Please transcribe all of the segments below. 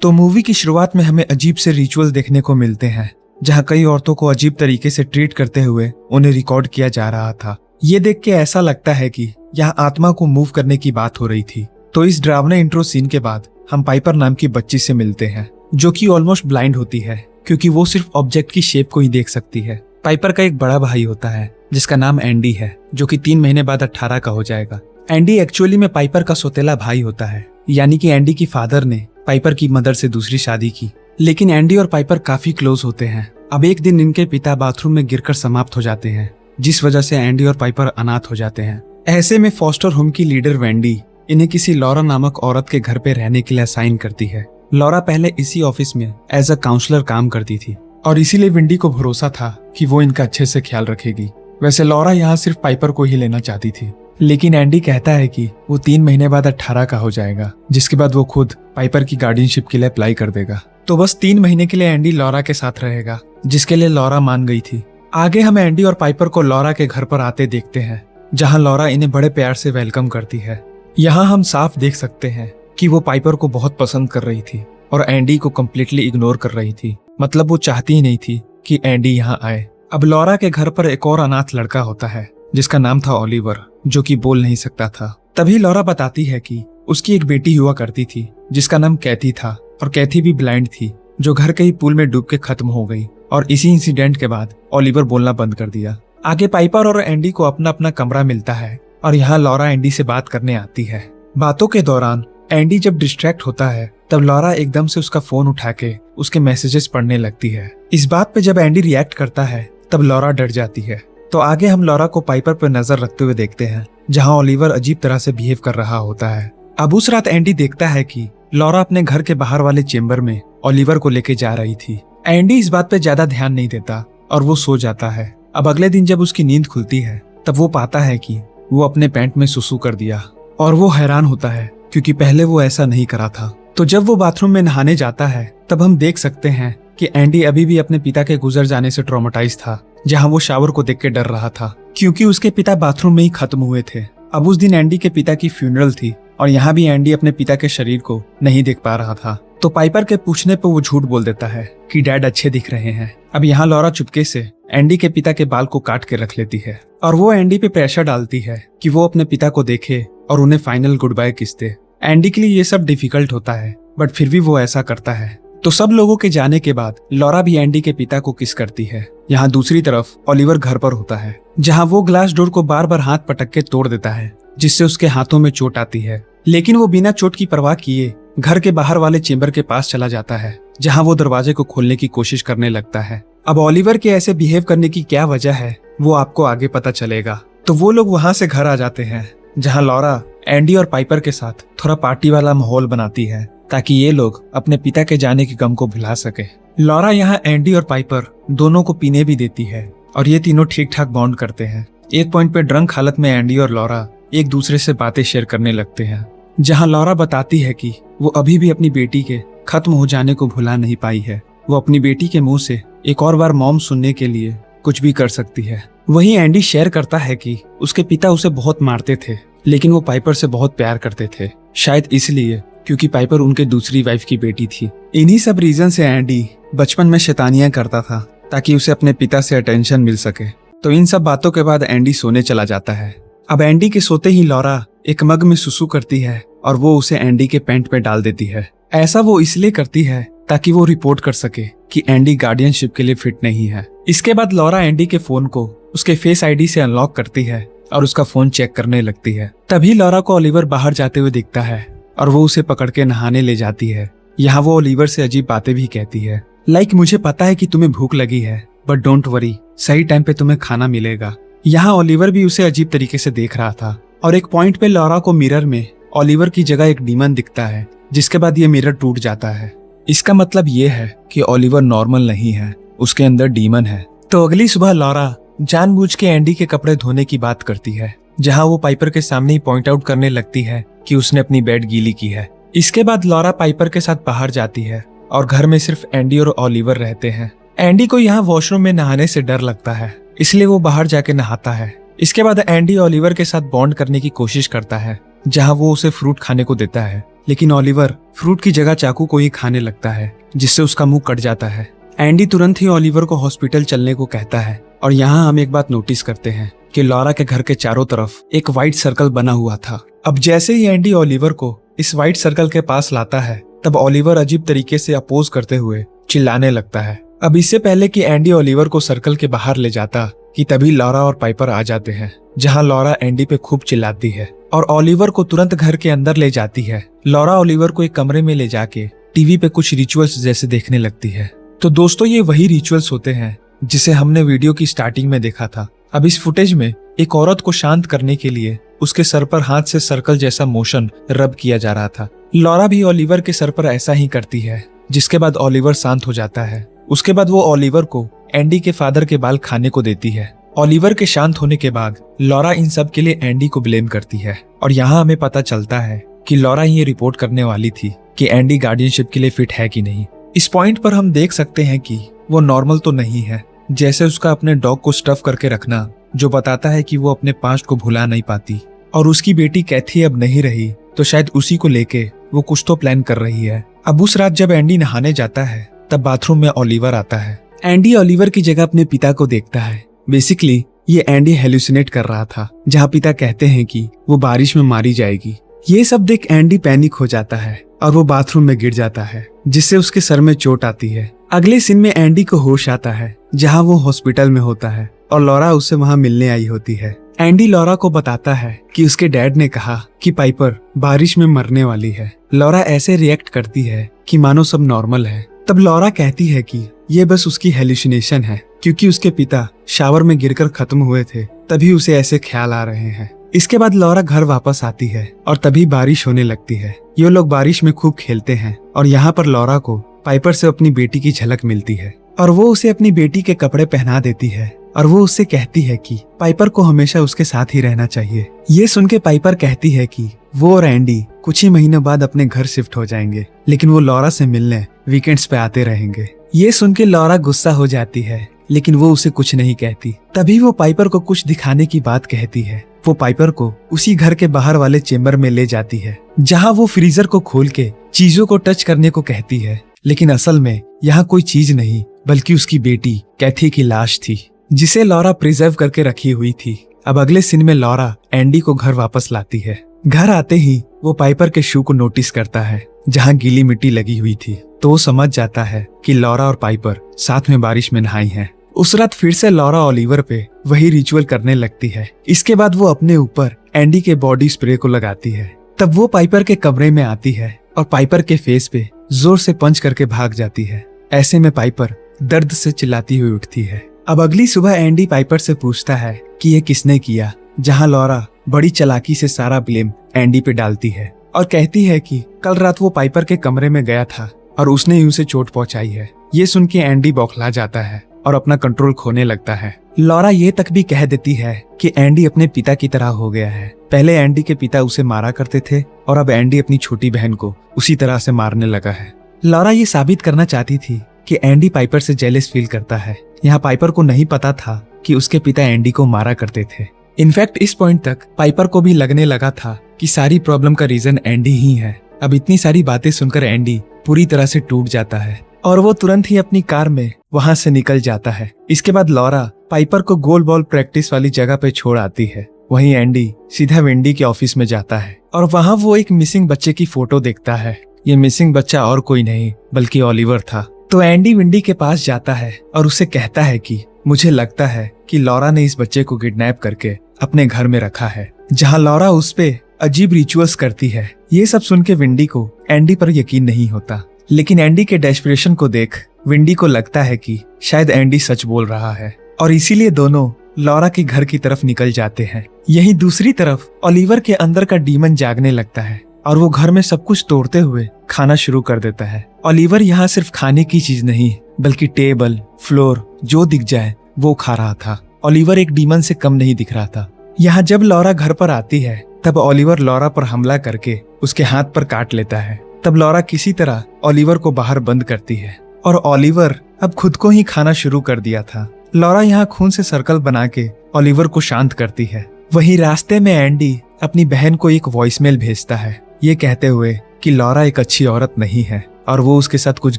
तो मूवी की शुरुआत में हमें अजीब से रिचुअल देखने को मिलते हैं, जहां कई औरतों को अजीब तरीके से ट्रीट करते हुए उन्हें रिकॉर्ड किया जा रहा था। ये देख के ऐसा लगता है कि यहाँ आत्मा को मूव करने की बात हो रही थी। तो इस डरावने इंट्रो सीन के बाद हम पाइपर नाम की बच्ची से मिलते हैं, जो कि ऑलमोस्ट ब्लाइंड होती है क्योंकि वो सिर्फ ऑब्जेक्ट की शेप को ही देख सकती है। पाइपर का एक बड़ा भाई होता है जिसका नाम एंडी है, जो कि 3 महीने बाद 18 का हो जाएगा। एंडी एक्चुअली में पाइपर का सौतेला भाई होता है, यानी कि एंडी की फादर ने पाइपर की मदर से दूसरी शादी की। लेकिन एंडी और पाइपर काफी क्लोज होते हैं। अब एक दिन इनके पिता बाथरूम में गिरकर समाप्त हो जाते हैं, जिस वजह से एंडी और पाइपर अनाथ हो जाते हैं। ऐसे में फॉस्टर होम की लीडर वेंडी इन्हें किसी लॉरा नामक औरत के घर पे रहने के लिए असाइन करती है। लॉरा पहले इसी ऑफिस में एज अ काउंसलर काम करती थी और इसीलिए वेंडी को भरोसा था कि वो इनका अच्छे से ख्याल रखेगी। वैसे लॉरा यहाँ सिर्फ पाइपर को ही लेना चाहती थी, लेकिन एंडी कहता है कि वो 3 महीने बाद 18 का हो जाएगा, जिसके बाद वो खुद पाइपर की गार्डियनशिप के लिए अप्लाई कर देगा। तो बस 3 महीने के लिए एंडी लॉरा के साथ रहेगा, जिसके लिए लॉरा मान गई थी। आगे हम एंडी और पाइपर को लॉरा के घर पर आते देखते हैं, जहाँ लॉरा इन्हें बड़े प्यार से वेलकम करती है। यहाँ हम साफ देख सकते हैं कि वो पाइपर को बहुत पसंद कर रही थी और एंडी को कम्प्लीटली इग्नोर कर रही थी। मतलब वो चाहती ही नहीं थी कि एंडी यहाँ आए। अब लॉरा के घर पर एक और अनाथ लड़का होता है जिसका नाम था ओलिवर, जो कि बोल नहीं सकता था। तभी लॉरा बताती है कि उसकी एक बेटी हुआ करती थी जिसका नाम कैथी था, और कैथी भी ब्लाइंड थी, जो घर के ही पूल में डूब के खत्म हो गई। और इसी इंसिडेंट के बाद ओलिवर बोलना बंद कर दिया। आगे पाइपर और एंडी को अपना अपना कमरा मिलता है और यहाँ लॉरा एंडी से बात करने आती है। बातों के दौरान एंडी जब डिस्ट्रैक्ट होता है, तब लॉरा एकदम से उसका फोन उठा के उसके मैसेजेस पढ़ने लगती है। इस बात पे जब एंडी रिएक्ट करता है, तब लॉरा डर जाती है। तो आगे हम लॉरा को पाइपर पर नजर रखते हुए देखते हैं, जहाँ ओलिवर अजीब तरह से बिहेव कर रहा होता है। अब उस रात एंडी देखता है कि लॉरा अपने घर के बाहर वाले चेम्बर में ओलिवर को लेके जा रही थी। एंडी इस बात पे ज्यादा ध्यान नहीं देता और वो सो जाता है। अब अगले दिन जब उसकी नींद खुलती है, तब वो पाता है कि वो अपने पैंट में सुसु कर दिया, और वो हैरान होता है क्योंकि पहले वो ऐसा नहीं करा था। तो जब वो बाथरूम में नहाने जाता है, तब हम देख सकते हैं कि एंडी अभी भी अपने पिता के गुजर जाने से ट्रॉमेटाइज था, जहां वो शावर को देख के डर रहा था क्योंकि उसके पिता बाथरूम में ही खत्म हुए थे। अब उस दिन एंडी के पिता की फ्यूनरल थी और यहाँ भी एंडी अपने पिता के शरीर को नहीं देख पा रहा था। तो पाइपर के पूछने पर वो झूठ बोल देता है कि डैड अच्छे दिख रहे हैं। अब यहाँ लॉरा चुपके से एंडी के पिता के बाल को काट के रख लेती है और वो एंडी पे प्रेशर डालती है कि वो अपने पिता को देखे और उन्हें फाइनल गुड बाय किस दे। एंडी के लिए ये सब डिफिकल्ट होता है, बट फिर भी वो ऐसा करता है। तो सब लोगों के जाने के बाद लॉरा भी एंडी के पिता को किस करती है। यहाँ दूसरी तरफ ओलिवर घर पर होता है, जहाँ वो ग्लास डोर को बार बार हाथ पटक के तोड़ देता है, जिससे उसके हाथों में चोट आती है। लेकिन वो बिना चोट की परवाह किए घर के बाहर वाले चेम्बर के पास चला जाता है, जहाँ वो दरवाजे को खोलने की कोशिश करने लगता है। अब ओलिवर के ऐसे बिहेव करने की क्या वजह है, वो आपको आगे पता चलेगा। तो वो लोग वहाँ से घर आ जाते हैं, जहाँ लॉरा एंडी और पाइपर के साथ थोड़ा पार्टी वाला माहौल बनाती है, ताकि ये लोग अपने पिता के जाने के गम को भुला सके। लॉरा यहाँ एंडी और पाइपर दोनों को पीने भी देती है और ये तीनों ठीक ठाक बॉन्ड करते हैं। एक पॉइंट पे ड्रंक हालत में एंडी और लॉरा एक दूसरे से बातें शेयर करने लगते हैं, जहाँ लॉरा बताती है कि वो अभी भी अपनी बेटी के खत्म हो जाने को भुला नहीं पाई है। वो अपनी बेटी के मुंह से एक और बार मॉम सुनने के लिए कुछ भी कर सकती है। वहीं एंडी शेयर करता है कि उसके पिता उसे बहुत मारते थे, लेकिन वो पाइपर से बहुत प्यार करते थे, शायद इसलिए क्योंकि पाइपर उनके दूसरी वाइफ की बेटी थी। इन्हीं सब रीजन से एंडी बचपन में शैतानियां करता था ताकि उसे अपने पिता से अटेंशन मिल सके। तो इन सब बातों के बाद एंडी सोने चला जाता है। अब एंडी के सोते ही लॉरा एक मग में सुसु करती है और वो उसे एंडी के पैंट पे डाल देती है। ऐसा वो इसलिए करती है ताकि वो रिपोर्ट कर सके कि एंडी गार्डियनशिप के लिए फिट नहीं है। इसके बाद लॉरा एंडी के फोन को उसके फेस आईडी से अनलॉक करती है और उसका फोन चेक करने लगती है। तभी लॉरा को ओलिवर बाहर जाते हुए दिखता है और वो उसे पकड़ के नहाने ले जाती है। यहाँ वो ओलिवर से अजीब बातें भी कहती है, लाइक मुझे पता है कि तुम्हें भूख लगी है, बट डोंट वरी, सही टाइम पे तुम्हें खाना मिलेगा। यहाँ ओलिवर भी उसे अजीब तरीके से देख रहा था और एक पॉइंट पे लॉरा को मिरर में ओलिवर की जगह एक डीमन दिखता है, जिसके बाद ये मिरर टूट जाता है। इसका मतलब ये है कि ओलिवर नॉर्मल नहीं है, उसके अंदर डीमन है। तो अगली सुबह लॉरा जानबूझ के एंडी के कपड़े धोने की बात करती है, जहाँ वो पाइपर के सामने ही पॉइंट आउट करने लगती है कि उसने अपनी बेड गीली की है। इसके बाद लॉरा पाइपर के साथ बाहर जाती है और घर में सिर्फ एंडी और ओलिवर रहते हैं। एंडी को यहाँ वॉशरूम में नहाने से डर लगता है, इसलिए वो बाहर जाके नहाता है। इसके बाद एंडी ओलिवर के साथ बॉन्ड करने की कोशिश करता है, जहाँ वो उसे फ्रूट खाने को देता है, लेकिन ओलिवर फ्रूट की जगह चाकू को ही खाने लगता है, जिससे उसका मुंह कट जाता है। एंडी तुरंत ही ओलिवर को हॉस्पिटल चलने को कहता है और यहाँ हम एक बात नोटिस करते हैं कि लॉरा के घर के चारों तरफ एक व्हाइट सर्कल बना हुआ था। अब जैसे ही एंडी ओलिवर को इस व्हाइट सर्कल के पास लाता है, तब ओलिवर अजीब तरीके से अपोज करते हुए चिल्लाने लगता है। अब इससे पहले कि एंडी ओलिवर को सर्कल के बाहर ले जाता कि तभी लॉरा और पाइपर आ जाते हैं, जहां लॉरा एंडी पे खूब चिल्लाती है और ओलिवर को तुरंत घर के अंदर ले जाती है। लॉरा ओलिवर को एक कमरे में ले जाके टीवी पे कुछ रिचुअल्स जैसे देखने लगती है। तो दोस्तों, ये वही रिचुअल्स होते हैं जिसे हमने वीडियो की स्टार्टिंग में देखा था। अब इस फुटेज में एक औरत को शांत करने के लिए उसके सर पर हाथ से सर्कल जैसा मोशन रब किया जा रहा था। लॉरा भी ओलिवर के सर पर ऐसा ही करती है, जिसके बाद ओलिवर शांत हो जाता है। उसके बाद वो ओलिवर को एंडी के फादर के बाल खाने को देती है। ओलिवर के शांत होने के बाद लॉरा इन सब के लिए एंडी को ब्लेम करती है और यहाँ हमें पता चलता है कि लॉरा ये रिपोर्ट करने वाली थी कि एंडी गार्डियनशिप के लिए फिट है कि नहीं। इस पॉइंट पर हम देख सकते हैं कि वो नॉर्मल तो नहीं है, जैसे उसका अपने डॉग को स्टफ करके रखना, जो बताता है कि वो अपने पास्ट को भुला नहीं पाती। और उसकी बेटी कैथी अब नहीं रही, तो शायद उसी को लेके वो कुछ तो प्लान कर रही है। अब उस रात जब एंडी नहाने जाता है, तब बाथरूम में ओलिवर आता है। एंडी ओलिवर की जगह अपने पिता को देखता है। बेसिकली ये एंडी हेलुसिनेट कर रहा था, जहाँ पिता कहते हैं कि वो बारिश में मारी जाएगी। ये सब देख एंडी पैनिक हो जाता है और वो बाथरूम में गिर जाता है, जिससे उसके सर में चोट आती है। अगले सीन में एंडी को होश आता है, जहाँ वो हॉस्पिटल में होता है और लॉरा उससे वहाँ मिलने आई होती है। एंडी लॉरा को बताता है कि उसके डैड ने कहा कि पाइपर बारिश में मरने वाली है। लॉरा ऐसे रिएक्ट करती है कि मानो सब नॉर्मल है। तब लॉरा कहती है कि ये बस उसकी हेलुसिनेशन है, क्योंकि उसके पिता शावर में गिरकर खत्म हुए थे, तभी उसे ऐसे ख्याल आ रहे हैं। इसके बाद लॉरा घर वापस आती है और तभी बारिश होने लगती है। ये लोग बारिश में खूब खेलते हैं और यहाँ पर लॉरा को पाइपर से अपनी बेटी की झलक मिलती है और वो उसे अपनी बेटी के कपड़े पहना देती है और वो उससे कहती है कि पाइपर को हमेशा उसके साथ ही रहना चाहिए। ये सुन के पाइपर कहती है कि वो और एंडी कुछ ही महीनों बाद अपने घर शिफ्ट हो जाएंगे, लेकिन वो लॉरा से मिलने वीकेंड्स पे आते रहेंगे। ये सुन के लॉरा गुस्सा हो जाती है, लेकिन वो उसे कुछ नहीं कहती। तभी वो पाइपर को कुछ दिखाने की बात कहती है। वो पाइपर को उसी घर के बाहर वाले चेम्बर में ले जाती है, जहाँ वो फ्रीजर को खोल के चीजों को टच करने को कहती है, लेकिन असल में यहाँ कोई चीज नहीं बल्कि उसकी बेटी कैथी की लाश थी, जिसे लॉरा प्रिजर्व करके रखी हुई थी। अब अगले सीन में लॉरा एंडी को घर वापस लाती है। घर आते ही वो पाइपर के शू को नोटिस करता है, जहाँ गीली मिट्टी लगी हुई थी, तो वो समझ जाता है कि लॉरा और पाइपर साथ में बारिश में नहाई हैं। उस रात फिर से लॉरा ओलिवर पे वही रिचुअल करने लगती है। इसके बाद वो अपने ऊपर एंडी के बॉडी स्प्रे को लगाती है। तब वो पाइपर के कमरे में आती है और पाइपर के फेस पे जोर से पंच करके भाग जाती है। ऐसे में पाइपर दर्द से चिल्लाती हुई उठती है। अब अगली सुबह एंडी पाइपर से पूछता है कि ये किसने किया, जहाँ लॉरा बड़ी चालाकी से सारा ब्लेम एंडी पे डालती है और कहती है कि कल रात वो पाइपर के कमरे में गया था और उसने ही उसे चोट पहुंचाई है। ये सुन के एंडी बौखला जाता है और अपना कंट्रोल खोने लगता है। लॉरा ये तक भी कह देती है कि एंडी अपने पिता की तरह हो गया है। पहले एंडी के पिता उसे मारा करते थे और अब एंडी अपनी छोटी बहन को उसी तरह से मारने लगा है। लॉरा ये साबित करना चाहती थी कि एंडी पाइपर से जेलस फील करता है। यहाँ पाइपर को नहीं पता था कि उसके पिता एंडी को मारा करते थे। इनफैक्ट इस पॉइंट तक पाइपर को भी लगने लगा था कि सारी प्रॉब्लम का रीजन एंडी ही है। अब इतनी सारी बातें सुनकर एंडी पूरी तरह से टूट जाता है और वो तुरंत ही अपनी कार में वहाँ से निकल जाता है। इसके बाद लॉरा पाइपर को गोल बॉल प्रैक्टिस वाली जगह पे छोड़ आती है। वहीं एंडी सीधा वेंडी के ऑफिस में जाता है और वहाँ वो एक मिसिंग बच्चे की फोटो देखता है। ये मिसिंग बच्चा और कोई नहीं बल्कि ओलिवर था। तो एंडी वेंडी के पास जाता है और उसे कहता है कि मुझे लगता है कि लॉरा ने इस बच्चे को किडनैप करके अपने घर में रखा है, जहाँ लॉरा उस पे अजीब रिचुअल्स करती है। ये सब सुन के वेंडी को एंडी पर यकीन नहीं होता, लेकिन एंडी के डेस्परेशन को देख वेंडी को लगता है कि शायद एंडी सच बोल रहा है और इसीलिए दोनों लॉरा के घर की तरफ निकल जाते हैं। यही दूसरी तरफ ओलिवर के अंदर का डीमन जागने लगता है और वो घर में सब कुछ तोड़ते हुए खाना शुरू कर देता है। ओलिवर यहाँ सिर्फ खाने की चीज नहीं बल्कि टेबल, फ्लोर जो दिख जाए वो खा रहा था। ओलिवर एक डीमन से कम नहीं दिख रहा था। यहाँ जब लॉरा घर पर आती है तब ओलिवर लॉरा पर हमला करके उसके हाथ पर काट लेता है। तब लॉरा किसी तरह ओलिवर को बाहर बंद करती है और ओलिवर अब खुद को ही खाना शुरू कर दिया था। लॉरा यहाँ खून से सर्कल बना के ओलिवर को शांत करती है। वहीं रास्ते में एंडी अपनी बहन को एक वॉइसमेल भेजता है, ये कहते हुए कि लॉरा एक अच्छी औरत नहीं है और वो उसके साथ कुछ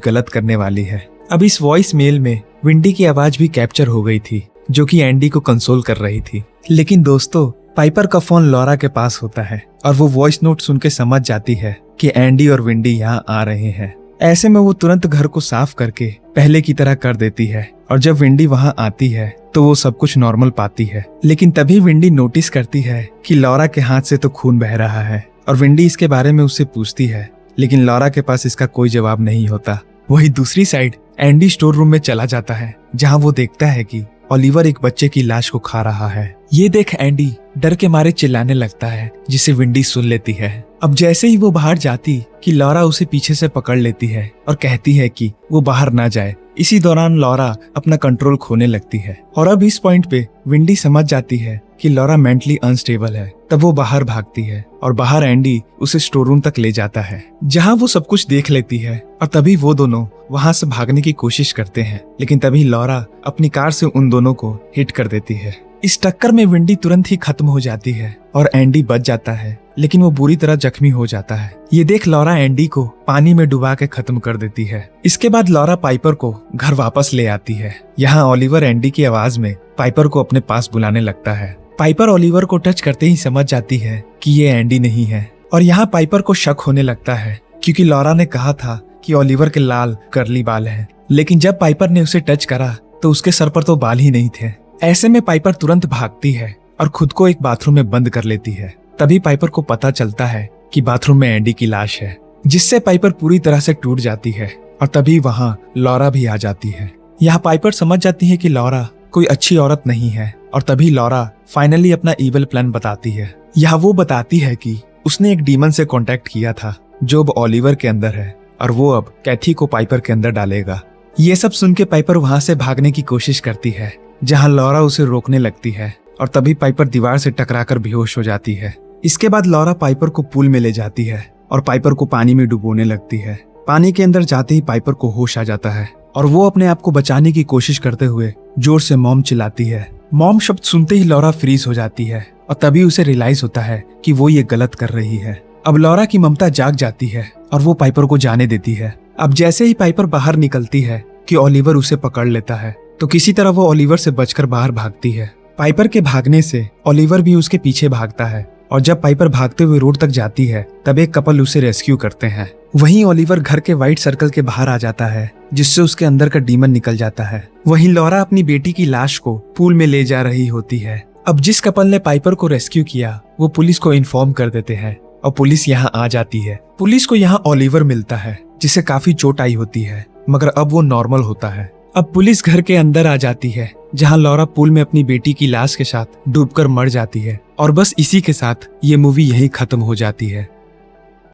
गलत करने वाली है। अब इस वॉइस मेल में विंडी की आवाज भी कैप्चर हो गई थी, जो कि एंडी को कंसोल कर रही थी। लेकिन दोस्तों, पाइपर का फोन लॉरा के पास होता है और वो वॉइस नोट सुन के समझ जाती है कि एंडी और विंडी यहाँ आ रहे हैं। ऐसे में वो तुरंत घर को साफ करके पहले की तरह कर देती है और जब विंडी वहाँ आती है तो वो सब कुछ नॉर्मल पाती है। लेकिन तभी विंडी नोटिस करती है कि लॉरा के हाथ से तो खून बह रहा है और विंडी इसके बारे में उससे पूछती है, लेकिन लॉरा के पास इसका कोई जवाब नहीं होता। वही दूसरी साइड एंडी स्टोर रूम में चला जाता है, जहाँ वो देखता है कि ओलिवर एक बच्चे की लाश को खा रहा है। ये देख एंडी डर के मारे चिल्लाने लगता है, जिसे विंडी सुन लेती है। अब जैसे ही वो बाहर जाती कि लॉरा उसे पीछे से पकड़ लेती है और कहती है कि वो बाहर ना जाए। इसी दौरान लॉरा अपना कंट्रोल खोने लगती है और अब इस पॉइंट पे विंडी समझ जाती है कि लॉरा मेंटली अनस्टेबल है। तब वो बाहर भागती है और बाहर एंडी उसे स्टोर रूम तक ले जाता है, जहाँ वो सब कुछ देख लेती है और तभी वो दोनों वहाँ से भागने की कोशिश करते हैं। लेकिन तभी लॉरा अपनी कार से उन दोनों को हिट कर देती है। इस टक्कर में विंडी तुरंत ही खत्म हो जाती है और एंडी बच जाता है, लेकिन वो बुरी तरह जख्मी हो जाता है। ये देख लॉरा एंडी को पानी में डुबा के खत्म कर देती है। इसके बाद लॉरा पाइपर को घर वापस ले आती है। यहाँ ओलिवर एंडी की आवाज में पाइपर को अपने पास बुलाने लगता है। पाइपर ओलिवर को टच करते ही समझ जाती है कि ये एंडी नहीं है और यहाँ पाइपर को शक होने लगता है, क्योंकि लॉरा ने कहा था कि ओलिवर के लाल कर्ली बाल हैं। लेकिन जब पाइपर ने उसे टच करा तो उसके सर पर तो बाल ही नहीं थे। ऐसे में पाइपर तुरंत भागती है और खुद को एक बाथरूम में बंद कर लेती है। तभी पाइपर को पता चलता है कि बाथरूम में एंडी की लाश है, जिससे पाइपर पूरी तरह से टूट जाती है और तभी वहाँ लॉरा भी आ जाती है। यहाँ पाइपर समझ जाती है कि लॉरा कोई अच्छी औरत नहीं है और तभी लॉरा फाइनली अपना इविल प्लान बताती है। यहाँ वो बताती है कि उसने एक डीमन से कांटेक्ट किया था जो अब ओलिवर के अंदर है और वो अब कैथी को पाइपर के अंदर डालेगा। ये सब सुन के पाइपर वहाँ से भागने की कोशिश करती है, जहाँ लॉरा उसे रोकने लगती है और तभी पाइपर दीवार से टकराकर बेहोश हो जाती है। इसके बाद लॉरा पाइपर को पूल में ले जाती है और पाइपर को पानी में डुबोने लगती है। पानी के अंदर जाते ही पाइपर को होश आ जाता है और वो अपने आप को बचाने की कोशिश करते हुए जोर से मॉम चिल्लाती है। मॉम शब्द सुनते ही लॉरा फ्रीज हो जाती है और तभी उसे रियलाइज होता है कि वो ये गलत कर रही है। अब लॉरा की ममता जाग जाती है और वो पाइपर को जाने देती है। अब जैसे ही पाइपर बाहर निकलती है कि ओलिवर उसे पकड़ लेता है, तो किसी तरह वो ओलिवर से बचकर बाहर भागती है। पाइपर के भागने से ओलिवर भी उसके पीछे भागता है और जब पाइपर भागते हुए रोड तक जाती है तब एक कपल उसे रेस्क्यू करते हैं। वहीं ओलिवर घर के व्हाइट सर्कल के बाहर आ जाता है, जिससे उसके अंदर का डीमन निकल जाता है। वहीं लॉरा अपनी बेटी की लाश को पूल में ले जा रही होती है। अब जिस कपल ने पाइपर को रेस्क्यू किया वो पुलिस को इन्फॉर्म कर देते हैं और पुलिस यहाँ आ जाती है। पुलिस को यहाँ ओलिवर मिलता है, जिसे काफी चोट आई होती है, मगर अब वो नॉर्मल होता है। अब पुलिस घर के अंदर आ जाती है, जहां लॉरा पूल में अपनी बेटी की लाश के साथ डूबकर मर जाती है और बस इसी के साथ ये मूवी यहीं खत्म हो जाती है।